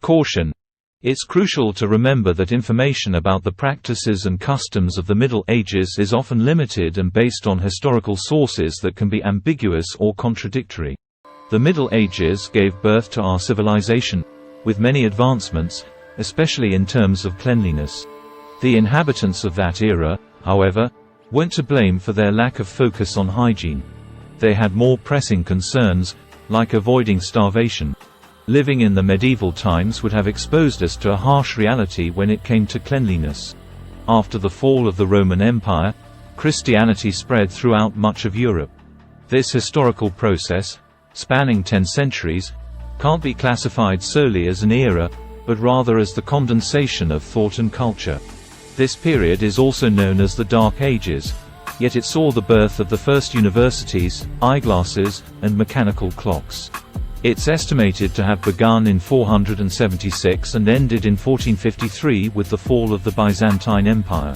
Caution: it's crucial to remember that information about the practices and customs of the Middle Ages is often limited and based on historical sources that can be ambiguous or contradictory. The Middle Ages gave birth to our civilization, with many advancements, especially in terms of cleanliness. The inhabitants of that era, however, weren't to blame for their lack of focus on hygiene. They had more pressing concerns, like avoiding starvation. Living in the medieval times would have exposed us to a harsh reality when it came to cleanliness. After the fall of the Roman Empire, Christianity spread throughout much of Europe. This historical process, spanning 10 centuries, can't be classified solely as an era, but rather as the condensation of thought and culture. This period is also known as the Dark Ages, yet it saw the birth of the first universities, eyeglasses, and mechanical clocks. It's estimated to have begun in 476 and ended in 1453 with the fall of the Byzantine Empire.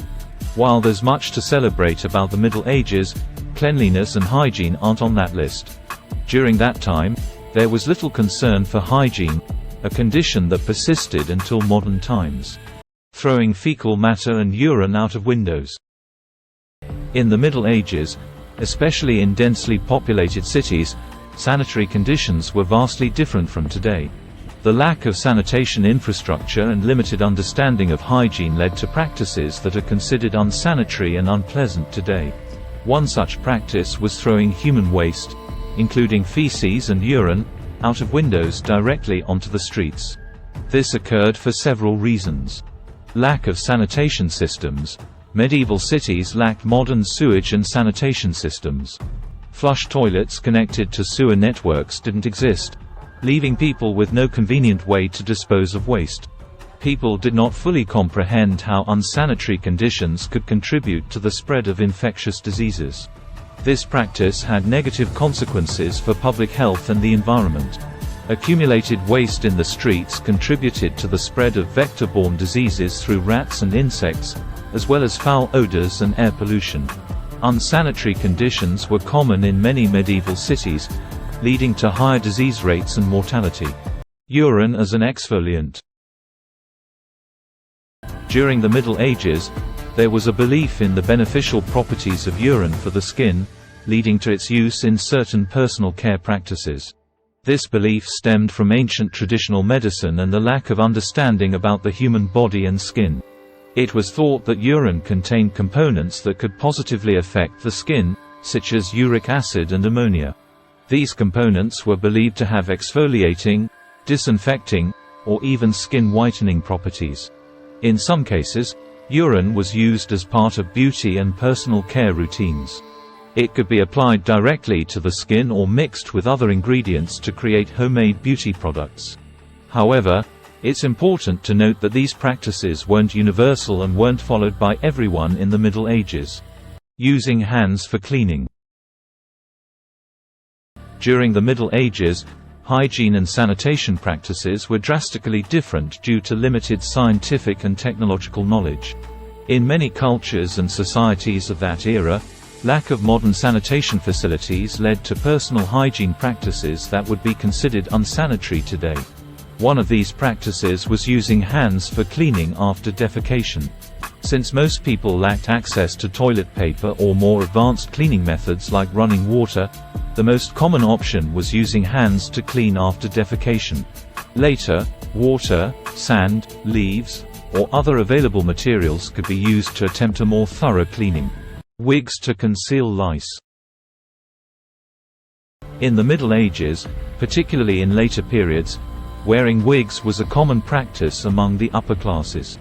While there's much to celebrate about the Middle Ages, cleanliness and hygiene aren't on that list. During that time, there was little concern for hygiene, a condition that persisted until modern times. Throwing fecal matter and urine out of windows. In the Middle Ages, especially in densely populated cities, sanitary conditions were vastly different from today. The lack of sanitation infrastructure and limited understanding of hygiene led to practices that are considered unsanitary and unpleasant today. One such practice was throwing human waste, including feces and urine, out of windows directly onto the streets. This occurred for several reasons. Lack of sanitation systems. Medieval cities lacked modern sewage and sanitation systems. Flush toilets connected to sewer networks didn't exist, leaving people with no convenient way to dispose of waste. People did not fully comprehend how unsanitary conditions could contribute to the spread of infectious diseases. This practice had negative consequences for public health and the environment. Accumulated waste in the streets contributed to the spread of vector-borne diseases through rats and insects, as well as foul odors and air pollution. Unsanitary conditions were common in many medieval cities, leading to higher disease rates and mortality. Urine as an exfoliant. During the Middle Ages, there was a belief in the beneficial properties of urine for the skin, leading to its use in certain personal care practices. This belief stemmed from ancient traditional medicine and the lack of understanding about the human body and skin. It was thought that urine contained components that could positively affect the skin, such as uric acid and ammonia. These components were believed to have exfoliating, disinfecting, or even skin whitening properties. In some cases, urine was used as part of beauty and personal care routines. It could be applied directly to the skin or mixed with other ingredients to create homemade beauty products. However, it's important to note that these practices weren't universal and weren't followed by everyone in the Middle Ages. Using hands for cleaning. During the Middle Ages, hygiene and sanitation practices were drastically different due to limited scientific and technological knowledge. In many cultures and societies of that era, lack of modern sanitation facilities led to personal hygiene practices that would be considered unsanitary today. One of these practices was using hands for cleaning after defecation. Since most people lacked access to toilet paper or more advanced cleaning methods like running water, the most common option was using hands to clean after defecation. Later, water, sand, leaves, or other available materials could be used to attempt a more thorough cleaning. Wigs to conceal lice. In the Middle Ages, particularly in later periods, wearing wigs was a common practice among the upper classes.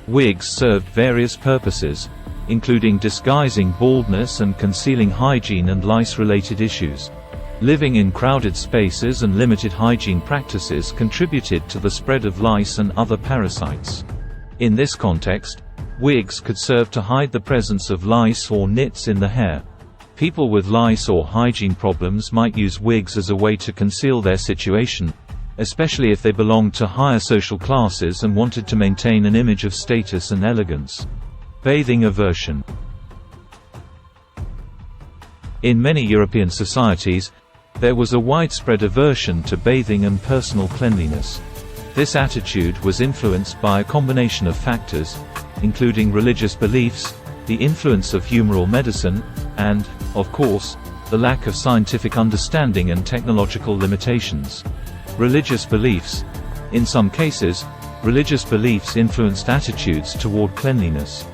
Wigs served various purposes, including disguising baldness and concealing hygiene and lice-related issues. Living in crowded spaces and limited hygiene practices contributed to the spread of lice and other parasites. In this context, wigs could serve to hide the presence of lice or nits in the hair. People with lice or hygiene problems might use wigs as a way to conceal their situation, especially if they belonged to higher social classes and wanted to maintain an image of status and elegance. Bathing aversion. In many European societies, there was a widespread aversion to bathing and personal cleanliness. This attitude was influenced by a combination of factors, including religious beliefs, the influence of humoral medicine, and, of course, the lack of scientific understanding and technological limitations. Religious beliefs. In some cases, religious beliefs influenced attitudes toward cleanliness.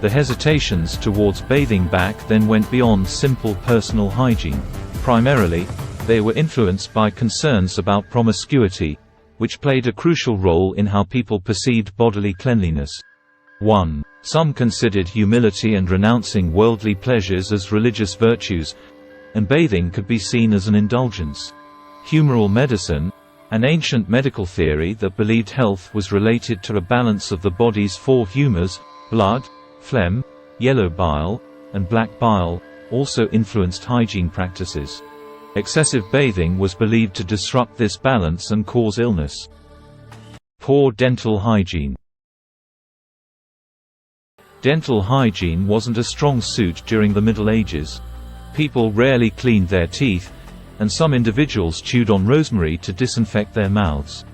The hesitations towards bathing back then went beyond simple personal hygiene. Primarily, they were influenced by concerns about promiscuity, which played a crucial role in how people perceived bodily cleanliness. 1. Some considered humility and renouncing worldly pleasures as religious virtues, and bathing could be seen as an indulgence. Humoral medicine, an ancient medical theory that believed health was related to a balance of the body's four humors, blood, phlegm, yellow bile, and black bile, also influenced hygiene practices. Excessive bathing was believed to disrupt this balance and cause illness. Poor dental hygiene. Dental hygiene wasn't a strong suit during the Middle Ages. People rarely cleaned their teeth, and some individuals chewed on rosemary to disinfect their mouths.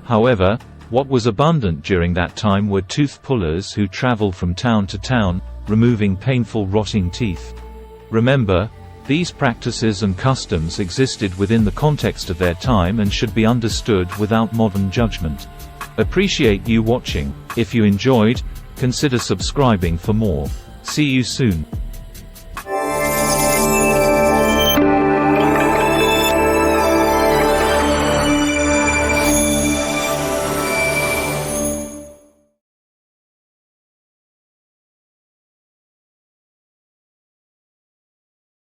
However, what was abundant during that time were tooth pullers who traveled from town to town, removing painful rotting teeth. Remember, these practices and customs existed within the context of their time and should be understood without modern judgment. Appreciate you watching. If you enjoyed, consider subscribing for more. See you soon.